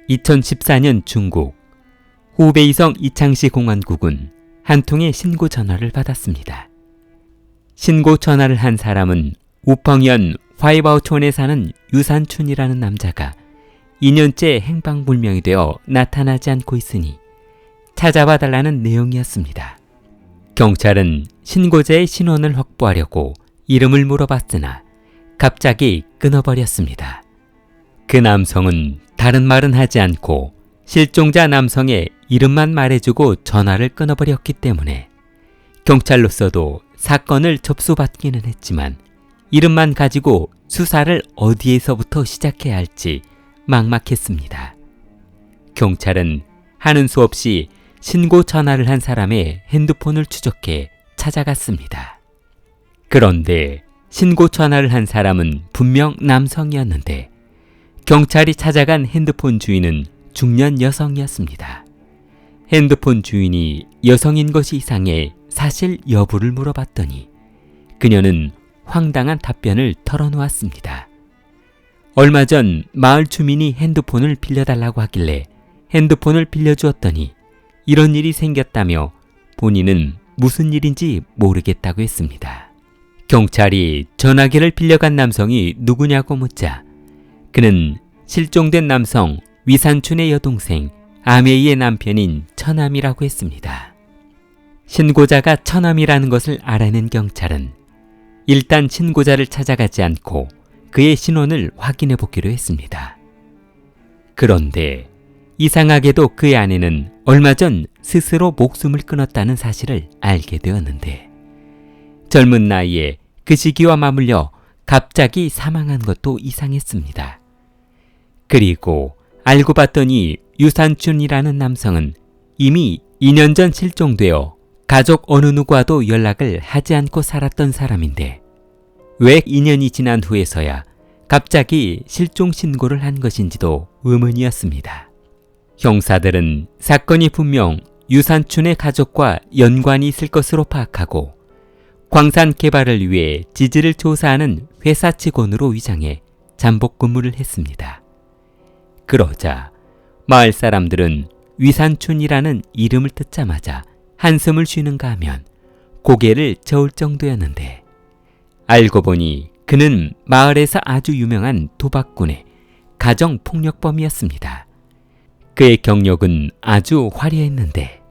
2014년 중국 후베이성 이창시 공안국은 한 통의 신고 전화를 받았습니다. 신고 전화를 한 사람은 우펑현 화이바오촌에 사는 유산춘이라는 남자가 2년째 행방불명이 되어 나타나지 않고 있으니 찾아봐 달라는 내용이었습니다. 경찰은 신고자의 신원을 확보하려고 이름을 물어봤으나 갑자기 끊어버렸습니다. 그 남성은 다른 말은 하지 않고 실종자 남성의 이름만 말해주고 전화를 끊어버렸기 때문에 경찰로서도 사건을 접수받기는 했지만 이름만 가지고 수사를 어디에서부터 시작해야 할지 막막했습니다. 경찰은 하는 수 없이 신고 전화를 한 사람의 핸드폰을 추적해 찾아갔습니다. 그런데 신고 전화를 한 사람은 분명 남성이었는데 경찰이 찾아간 핸드폰 주인은 중년 여성이었습니다. 핸드폰 주인이 여성인 것이 이상해 사실 여부를 물어봤더니 그녀는 황당한 답변을 털어놓았습니다. 얼마 전 마을 주민이 핸드폰을 빌려달라고 하길래 핸드폰을 빌려주었더니 이런 일이 생겼다며 본인은 무슨 일인지 모르겠다고 했습니다. 경찰이 전화기를 빌려간 남성이 누구냐고 묻자 그는 실종된 남성 위산춘의 여동생 아메이의 남편인 처남이라고 했습니다. 신고자가 처남이라는 것을 알아낸 경찰은 일단 신고자를 찾아가지 않고 그의 신원을 확인해 보기로 했습니다. 그런데 이상하게도 그의 아내는 얼마 전 스스로 목숨을 끊었다는 사실을 알게 되었는데 젊은 나이에 그 시기와 맞물려 갑자기 사망한 것도 이상했습니다. 그리고 알고 봤더니 유산춘이라는 남성은 이미 2년 전 실종되어 가족 어느 누구와도 연락을 하지 않고 살았던 사람인데 왜 2년이 지난 후에서야 갑자기 실종 신고를 한 것인지도 의문이었습니다. 형사들은 사건이 분명 유산춘의 가족과 연관이 있을 것으로 파악하고 광산 개발을 위해 지지를 조사하는 회사 직원으로 위장해 잠복 근무를 했습니다. 그러자 마을 사람들은 위산춘이라는 이름을 듣자마자 한숨을 쉬는가 하면 고개를 저을 정도였는데 알고 보니 그는 마을에서 아주 유명한 도박꾼의 가정폭력범이었습니다. 그의 경력은 아주 화려했는데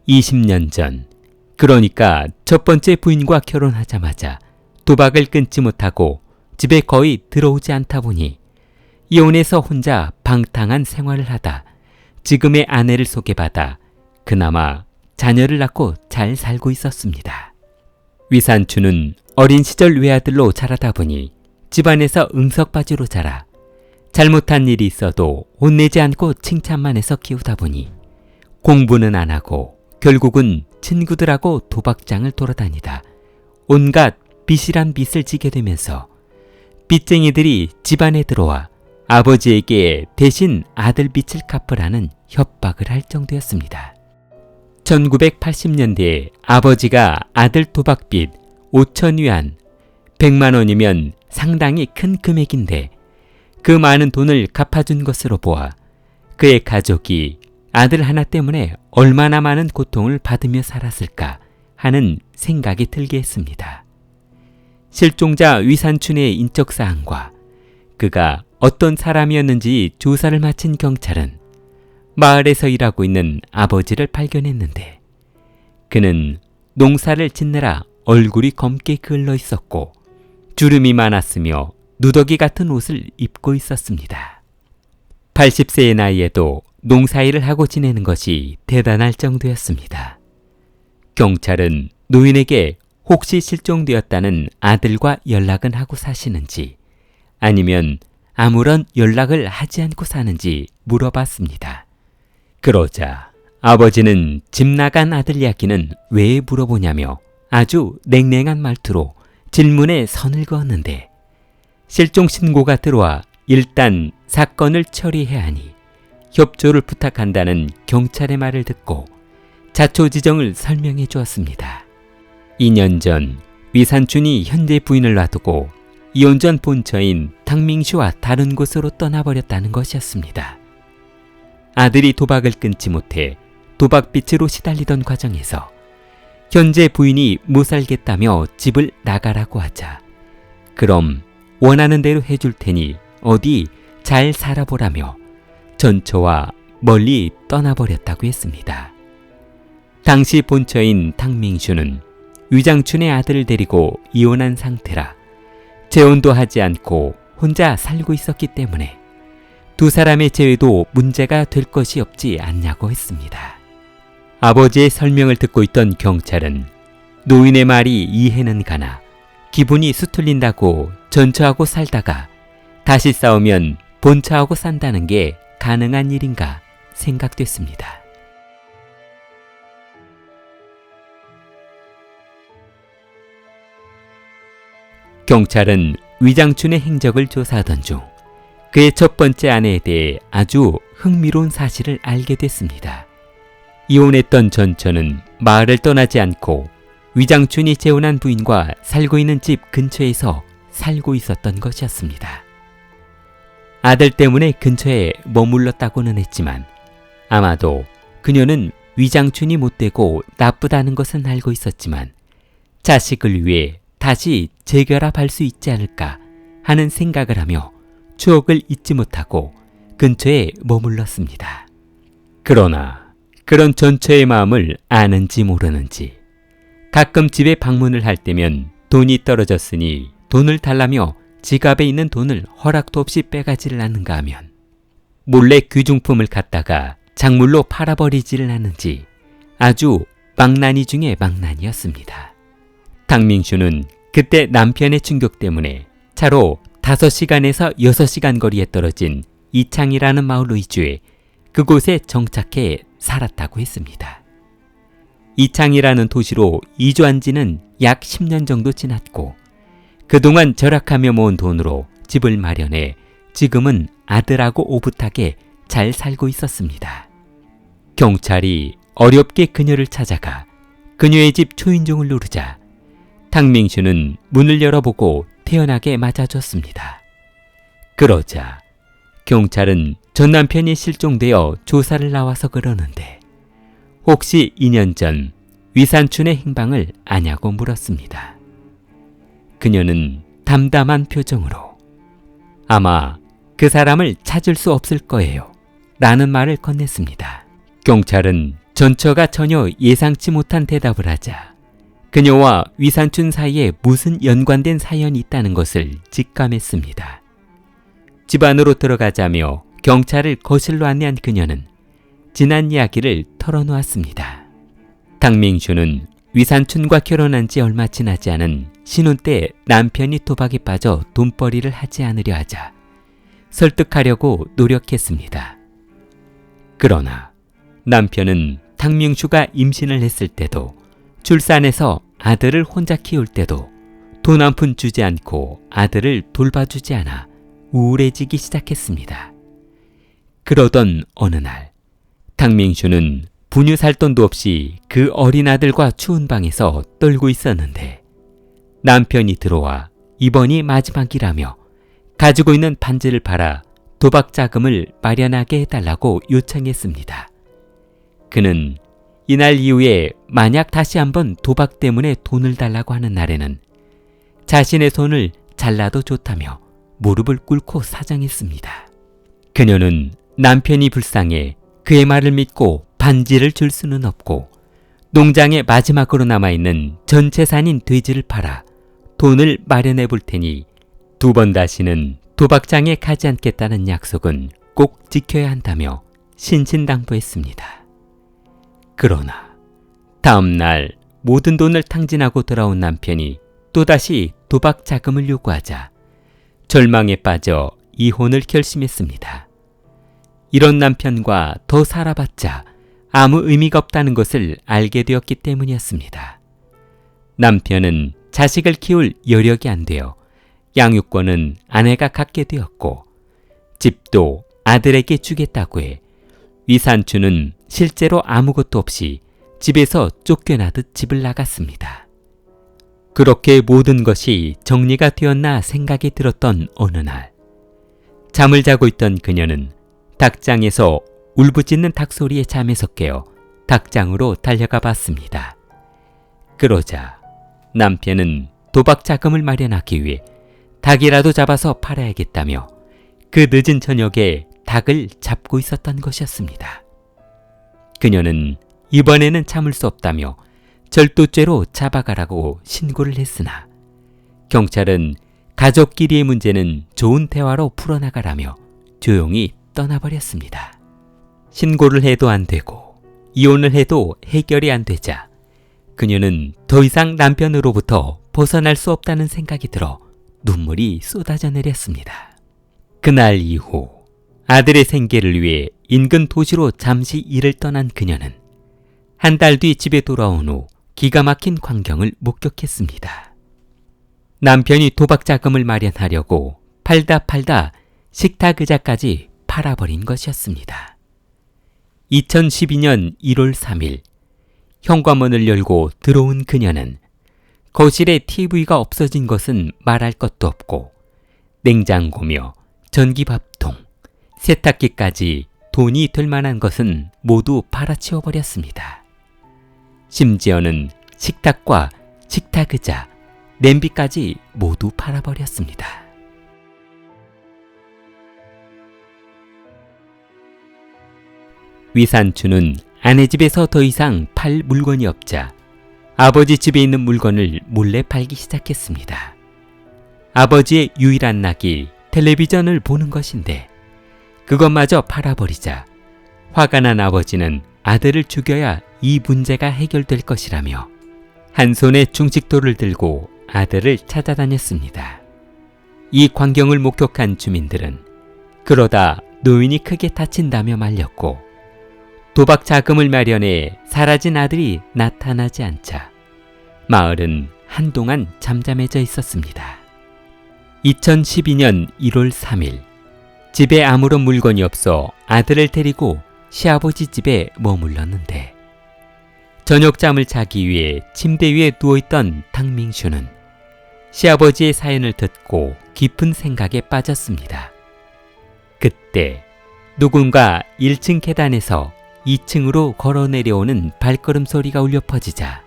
20년 전, 그러니까 첫 번째 부인과 결혼하자마자 도박을 끊지 못하고 집에 거의 들어오지 않다 보니 이혼해서 혼자 방탕한 생활을 하다 지금의 아내를 소개받아 그나마 자녀를 낳고 잘 살고 있었습니다. 위산춘은 어린 시절 외아들로 자라다 보니 집안에서 응석바지로 자라 잘못한 일이 있어도 혼내지 않고 칭찬만 해서 키우다 보니 공부는 안 하고 결국은 친구들하고 도박장을 돌아다니다 온갖 빚이란 빚을 지게 되면서 빚쟁이들이 집안에 들어와 아버지에게 대신 아들 빚을 갚으라는 협박을 할 정도였습니다. 1980년대에 아버지가 아들 도박빚 5,000위안, 100만 원이면 상당히 큰 금액인데 그 많은 돈을 갚아준 것으로 보아 그의 가족이 아들 하나 때문에 얼마나 많은 고통을 받으며 살았을까 하는 생각이 들게 했습니다. 실종자 위산춘의 인적사항과 그가 어떤 사람이었는지 조사를 마친 경찰은 마을에서 일하고 있는 아버지를 발견했는데 그는 농사를 짓느라 얼굴이 검게 그을러 있었고 주름이 많았으며 누더기 같은 옷을 입고 있었습니다. 80세의 나이에도 농사일을 하고 지내는 것이 대단할 정도였습니다. 경찰은 노인에게 혹시 실종되었다는 아들과 연락은 하고 사시는지 아니면 아무런 연락을 하지 않고 사는지 물어봤습니다. 그러자 아버지는 집 나간 아들 이야기는 왜 물어보냐며 아주 냉랭한 말투로 질문에 선을 그었는데 실종 신고가 들어와 일단 사건을 처리해야 하니 협조를 부탁한다는 경찰의 말을 듣고 자초지정을 설명해 주었습니다. 2년 전 위산춘이 현재 부인을 놔두고 이혼 전 본처인 탕밍시와 다른 곳으로 떠나버렸다는 것이었습니다. 아들이 도박을 끊지 못해 도박빚으로 시달리던 과정에서 현재 부인이 못 살겠다며 집을 나가라고 하자 그럼 원하는 대로 해줄 테니 어디 잘 살아보라며 전처와 멀리 떠나버렸다고 했습니다. 당시 본처인 탕밍슈는 위장춘의 아들을 데리고 이혼한 상태라 재혼도 하지 않고 혼자 살고 있었기 때문에 두 사람의 재회도 문제가 될 것이 없지 않냐고 했습니다. 아버지의 설명을 듣고 있던 경찰은 노인의 말이 이해는 가나 기분이 수틀린다고 전처하고 살다가 다시 싸우면 본처하고 산다는 게 가능한 일인가 생각됐습니다. 경찰은 위장춘의 행적을 조사하던 중 그의 첫 번째 아내에 대해 아주 흥미로운 사실을 알게 됐습니다. 이혼했던 전처는 마을을 떠나지 않고 위장춘이 재혼한 부인과 살고 있는 집 근처에서 살고 있었던 것이었습니다. 아들 때문에 근처에 머물렀다고는 했지만 아마도 그녀는 위장춘이 못되고 나쁘다는 것은 알고 있었지만 자식을 위해 다시 재결합할 수 있지 않을까 하는 생각을 하며 추억을 잊지 못하고 근처에 머물렀습니다. 그러나 그런 전처의 마음을 아는지 모르는지 가끔 집에 방문을 할 때면 돈이 떨어졌으니 돈을 달라며 지갑에 있는 돈을 허락도 없이 빼가지를 않는가 하면 몰래 귀중품을 갖다가 작물로 팔아버리지를 않는지 아주 망나니 중에 망나니였습니다. 탕밍슈는 그때 남편의 충격 때문에 차로 5시간에서 6시간 거리에 떨어진 이창이라는 마을로 이주해 그곳에 정착해 살았다고 했습니다. 이창이라는 도시로 이주한 지는 약 10년 정도 지났고 그동안 절약하며 모은 돈으로 집을 마련해 지금은 아들하고 오붓하게 잘 살고 있었습니다. 경찰이 어렵게 그녀를 찾아가 그녀의 집 초인종을 누르자 탕밍슈는 문을 열어보고 태연하게 맞아줬습니다. 그러자 경찰은 전 남편이 실종되어 조사를 나와서 그러는데 혹시 2년 전 위산춘의 행방을 아냐고 물었습니다. 그녀는 담담한 표정으로 아마 그 사람을 찾을 수 없을 거예요 라는 말을 건넸습니다. 경찰은 전처가 전혀 예상치 못한 대답을 하자 그녀와 위산춘 사이에 무슨 연관된 사연이 있다는 것을 직감했습니다. 집 안으로 들어가자며 경찰을 거실로 안내한 그녀는 지난 이야기를 털어놓았습니다. 탕밍슈는 위산춘과 결혼한 지 얼마 지나지 않은 신혼 때 남편이 도박에 빠져 돈벌이를 하지 않으려 하자 설득하려고 노력했습니다. 그러나 남편은 탕밍슈가 임신을 했을 때도 출산해서 아들을 혼자 키울 때도 돈 한 푼 주지 않고 아들을 돌봐주지 않아 우울해지기 시작했습니다. 그러던 어느 날 탕밍슈는 분유 살 돈도 없이 그 어린 아들과 추운 방에서 떨고 있었는데 남편이 들어와 이번이 마지막이라며 가지고 있는 반지를 팔아 도박 자금을 마련하게 해달라고 요청했습니다. 그는 이날 이후에 만약 다시 한번 도박 때문에 돈을 달라고 하는 날에는 자신의 손을 잘라도 좋다며 무릎을 꿇고 사정했습니다. 그녀는 남편이 불쌍해 그의 말을 믿고 반지를 줄 수는 없고 농장에 마지막으로 남아있는 전 재산인 돼지를 팔아 돈을 마련해 볼 테니 2번 다시는 도박장에 가지 않겠다는 약속은 꼭 지켜야 한다며 신신당부했습니다. 그러나 다음 날 모든 돈을 탕진하고 돌아온 남편이 또다시 도박 자금을 요구하자 절망에 빠져 이혼을 결심했습니다. 이런 남편과 더 살아봤자 아무 의미가 없다는 것을 알게 되었기 때문이었습니다. 남편은 자식을 키울 여력이 안 되어 양육권은 아내가 갖게 되었고 집도 아들에게 주겠다고 해 위산춘은 실제로 아무것도 없이 집에서 쫓겨나듯 집을 나갔습니다. 그렇게 모든 것이 정리가 되었나 생각이 들었던 어느 날 잠을 자고 있던 그녀는 닭장에서 울부짖는 닭 소리에 잠에서 깨어 닭장으로 달려가 봤습니다. 그러자 남편은 도박 자금을 마련하기 위해 닭이라도 잡아서 팔아야겠다며 그 늦은 저녁에 닭을 잡고 있었던 것이었습니다. 그녀는 이번에는 참을 수 없다며 절도죄로 잡아가라고 신고를 했으나 경찰은 가족끼리의 문제는 좋은 대화로 풀어나가라며 조용히 떠나버렸습니다. 신고를 해도 안 되고 이혼을 해도 해결이 안 되자 그녀는 더 이상 남편으로부터 벗어날 수 없다는 생각이 들어 눈물이 쏟아져 내렸습니다. 그날 이후 아들의 생계를 위해 인근 도시로 잠시 일을 떠난 그녀는 한 달 뒤 집에 돌아온 후 기가 막힌 광경을 목격했습니다. 남편이 도박 자금을 마련하려고 팔다 식탁 의자까지 팔아버린 것이었습니다. 2012년 1월 3일 현관문을 열고 들어온 그녀는 거실에 TV가 없어진 것은 말할 것도 없고 냉장고며 전기밥통, 세탁기까지 돈이 될 만한 것은 모두 팔아치워버렸습니다. 심지어는 식탁과 식탁 의자, 냄비까지 모두 팔아버렸습니다. 위산추는 아내 집에서 더 이상 팔 물건이 없자 아버지 집에 있는 물건을 몰래 팔기 시작했습니다. 아버지의 유일한 낙이 텔레비전을 보는 것인데 그것마저 팔아버리자 화가 난 아버지는 아들을 죽여야 이 문제가 해결될 것이라며 한 손에 중식도를 들고 아들을 찾아다녔습니다. 이 광경을 목격한 주민들은 그러다 노인이 크게 다친다며 말렸고 도박 자금을 마련해 사라진 아들이 나타나지 않자 마을은 한동안 잠잠해져 있었습니다. 2012년 1월 3일 집에 아무런 물건이 없어 아들을 데리고 시아버지 집에 머물렀는데 저녁잠을 자기 위해 침대 위에 누워있던 탕밍슈는 시아버지의 사연을 듣고 깊은 생각에 빠졌습니다. 그때 누군가 1층 계단에서 2층으로 걸어 내려오는 발걸음 소리가 울려 퍼지자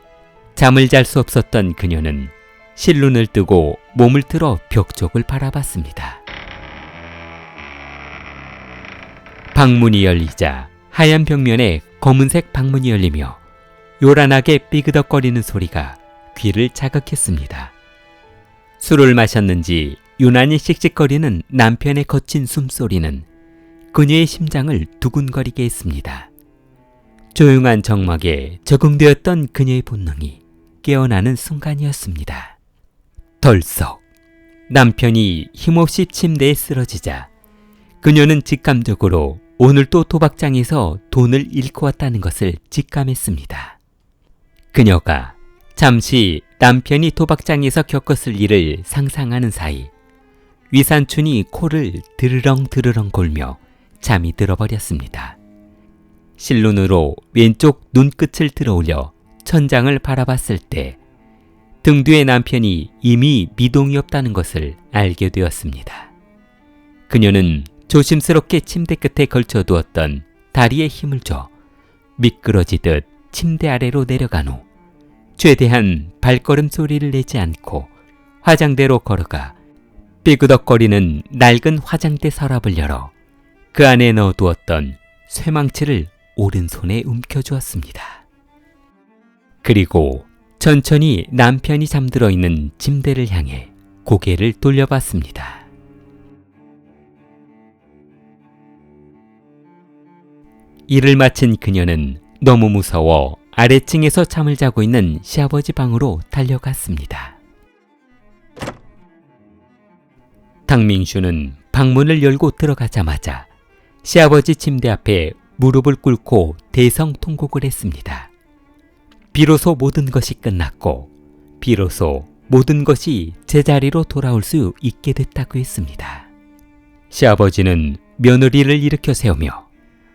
잠을 잘 수 없었던 그녀는 실눈을 뜨고 몸을 틀어 벽 쪽을 바라봤습니다. 방문이 열리자 하얀 벽면에 검은색 방문이 열리며 요란하게 삐그덕거리는 소리가 귀를 자극했습니다. 술을 마셨는지 유난히 씩씩거리는 남편의 거친 숨소리는 그녀의 심장을 두근거리게 했습니다. 조용한 정막에 적응되었던 그녀의 본능이 깨어나는 순간이었습니다. 덜썩 남편이 힘없이 침대에 쓰러지자 그녀는 직감적으로 오늘 또 도박장에서 돈을 잃고 왔다는 것을 직감했습니다. 그녀가 잠시 남편이 도박장에서 겪었을 일을 상상하는 사이 위산춘이 코를 드르렁 골며 잠이 들어버렸습니다. 실눈으로 왼쪽 눈끝을 들어올려 천장을 바라봤을 때 등 뒤에 남편이 이미 미동이 없다는 것을 알게 되었습니다. 그녀는 조심스럽게 침대 끝에 걸쳐두었던 다리에 힘을 줘 미끄러지듯 침대 아래로 내려간 후 최대한 발걸음 소리를 내지 않고 화장대로 걸어가 삐그덕거리는 낡은 화장대 서랍을 열어 그 안에 넣어두었던 쇠망치를 오른손에 움켜주었습니다. 그리고 천천히 남편이 잠들어 있는 침대를 향해 고개를 돌려봤습니다. 일을 마친 그녀는 너무 무서워 아래층에서 잠을 자고 있는 시아버지 방으로 달려갔습니다. 탕밍슈는 방문을 열고 들어가자마자 시아버지 침대 앞에 무릎을 꿇고 대성통곡을 했습니다. 비로소 모든 것이 끝났고 비로소 모든 것이 제자리로 돌아올 수 있게 됐다고 했습니다. 시아버지는 며느리를 일으켜 세우며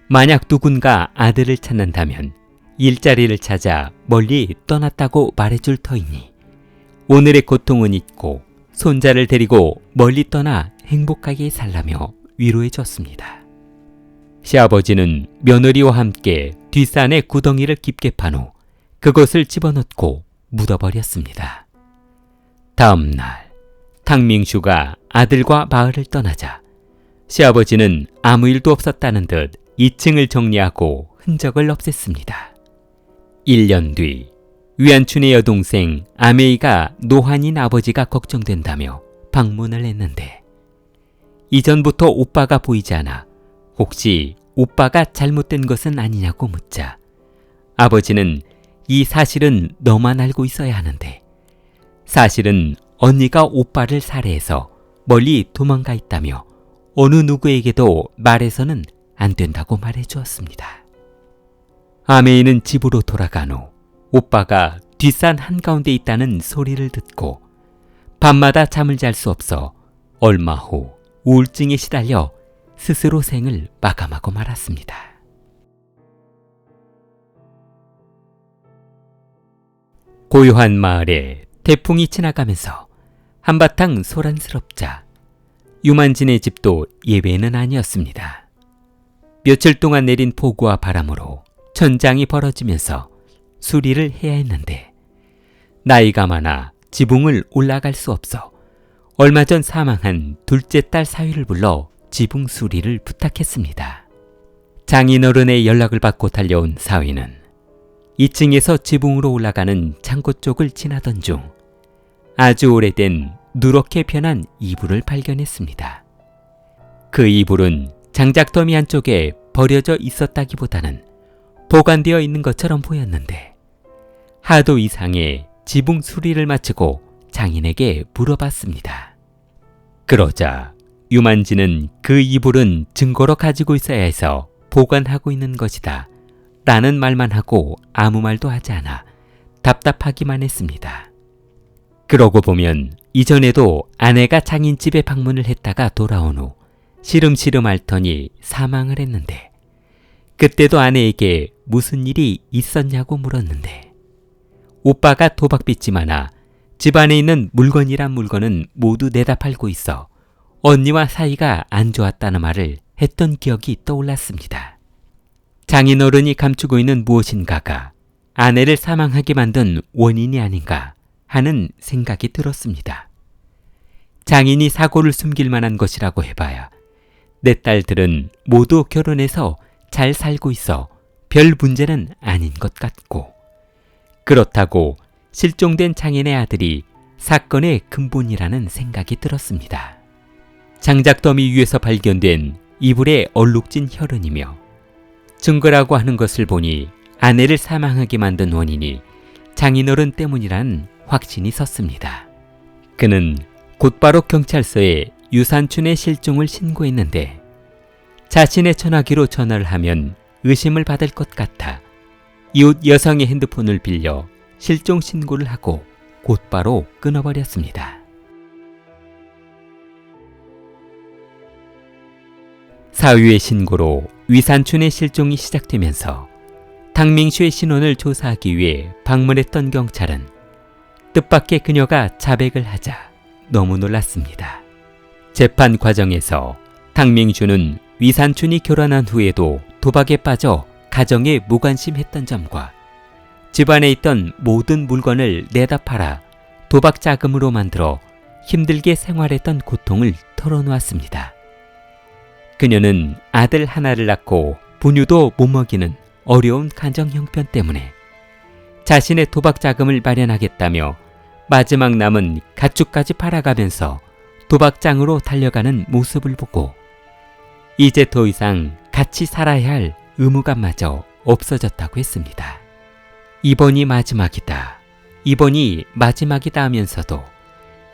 만약 누군가 아들을 찾는다면 일자리를 찾아 멀리 떠났다고 말해줄 터이니 오늘의 고통은 잊고 손자를 데리고 멀리 떠나 행복하게 살라며 위로해 줬습니다. 시아버지는 며느리와 함께 뒷산에 구덩이를 깊게 판 후 그것을 집어넣고 묻어버렸습니다. 다음 날 탕밍슈가 아들과 마을을 떠나자 시아버지는 아무 일도 없었다는 듯 2층을 정리하고 흔적을 없앴습니다. 1년 뒤 위안춘의 여동생 아메이가 노환인 아버지가 걱정된다며 방문을 했는데 이전부터 오빠가 보이지 않아 혹시 오빠가 잘못된 것은 아니냐고 묻자 아버지는 이 사실은 너만 알고 있어야 하는데 사실은 언니가 오빠를 살해해서 멀리 도망가 있다며 어느 누구에게도 말해서는 안 된다고 말해 주었습니다. 아메이는 집으로 돌아간 후 오빠가 뒷산 한가운데 있다는 소리를 듣고 밤마다 잠을 잘 수 없어 얼마 후 우울증에 시달려 스스로 생을 마감하고 말았습니다. 고요한 마을에 태풍이 지나가면서 한바탕 소란스럽자 유만진의 집도 예외는 아니었습니다. 며칠 동안 내린 폭우와 바람으로 천장이 벌어지면서 수리를 해야 했는데 나이가 많아 지붕을 올라갈 수 없어 얼마 전 사망한 둘째 딸 사위를 불러 지붕 수리를 부탁했습니다. 장인어른의 연락을 받고 달려온 사위는 2층에서 지붕으로 올라가는 창고 쪽을 지나던 중 아주 오래된 누렇게 변한 이불을 발견했습니다. 그 이불은 장작더미 한쪽에 버려져 있었다기보다는 보관되어 있는 것처럼 보였는데 하도 이상해 지붕 수리를 마치고 장인에게 물어봤습니다. 그러자 유만지는 그 이불은 증거로 가지고 있어야 해서 보관하고 있는 것이다 라는 말만 하고 아무 말도 하지 않아 답답하기만 했습니다. 그러고 보면 이전에도 아내가 장인집에 방문을 했다가 돌아온 후 시름시름 앓더니 사망을 했는데 그때도 아내에게 무슨 일이 있었냐고 물었는데 오빠가 도박빚이 많아 집안에 있는 물건이란 물건은 모두 내다 팔고 있어 언니와 사이가 안 좋았다는 말을 했던 기억이 떠올랐습니다. 장인어른이 감추고 있는 무엇인가가 아내를 사망하게 만든 원인이 아닌가 하는 생각이 들었습니다. 장인이 사고를 숨길 만한 것이라고 해봐야 내 딸들은 모두 결혼해서 잘 살고 있어 별 문제는 아닌 것 같고 그렇다고 실종된 장인의 아들이 사건의 근본이라는 생각이 들었습니다. 장작더미 위에서 발견된 이불에 얼룩진 혈흔이며 증거라고 하는 것을 보니 아내를 사망하게 만든 원인이 장인어른 때문이라는 확신이 섰습니다. 그는 곧바로 경찰서에 유산춘의 실종을 신고했는데 자신의 전화기로 전화를 하면 의심을 받을 것 같아 이웃 여성의 핸드폰을 빌려 실종 신고를 하고 곧바로 끊어버렸습니다. 사위의 신고로 위산춘의 실종이 시작되면서 탕밍슈의 신원을 조사하기 위해 방문했던 경찰은 뜻밖의 그녀가 자백을 하자 너무 놀랐습니다. 재판 과정에서 탕밍슈는 위산춘이 결혼한 후에도 도박에 빠져 가정에 무관심했던 점과 집안에 있던 모든 물건을 내다 팔아 도박 자금으로 만들어 힘들게 생활했던 고통을 털어놓았습니다. 그녀는 아들 하나를 낳고 분유도 못 먹이는 어려운 가정 형편 때문에 자신의 도박 자금을 마련하겠다며 마지막 남은 가축까지 팔아가면서 도박장으로 달려가는 모습을 보고 이제 더 이상 같이 살아야 할 의무감마저 없어졌다고 했습니다. 이번이 마지막이다. 이번이 마지막이다 하면서도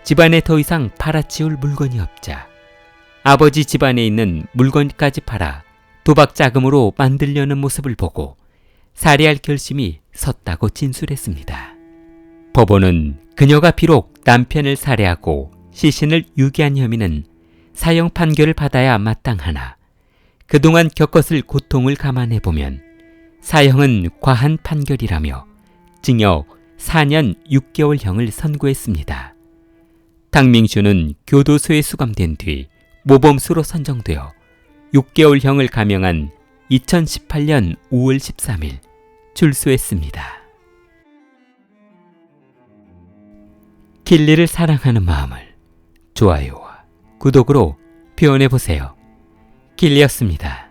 집안에 더 이상 팔아치울 물건이 없자 아버지 집안에 있는 물건까지 팔아 도박 자금으로 만들려는 모습을 보고 살해할 결심이 섰다고 진술했습니다. 법원은 그녀가 비록 남편을 살해하고 시신을 유기한 혐의는 사형 판결을 받아야 마땅하나 그동안 겪었을 고통을 감안해보면 사형은 과한 판결이라며 징역 4년 6개월형을 선고했습니다. 탕밍슈는 교도소에 수감된 뒤 모범수로 선정되어 6개월형을 감형한 2018년 5월 13일 출소했습니다. 길리를 사랑하는 마음을 좋아요와 구독으로 표현해 보세요. 길리였습니다.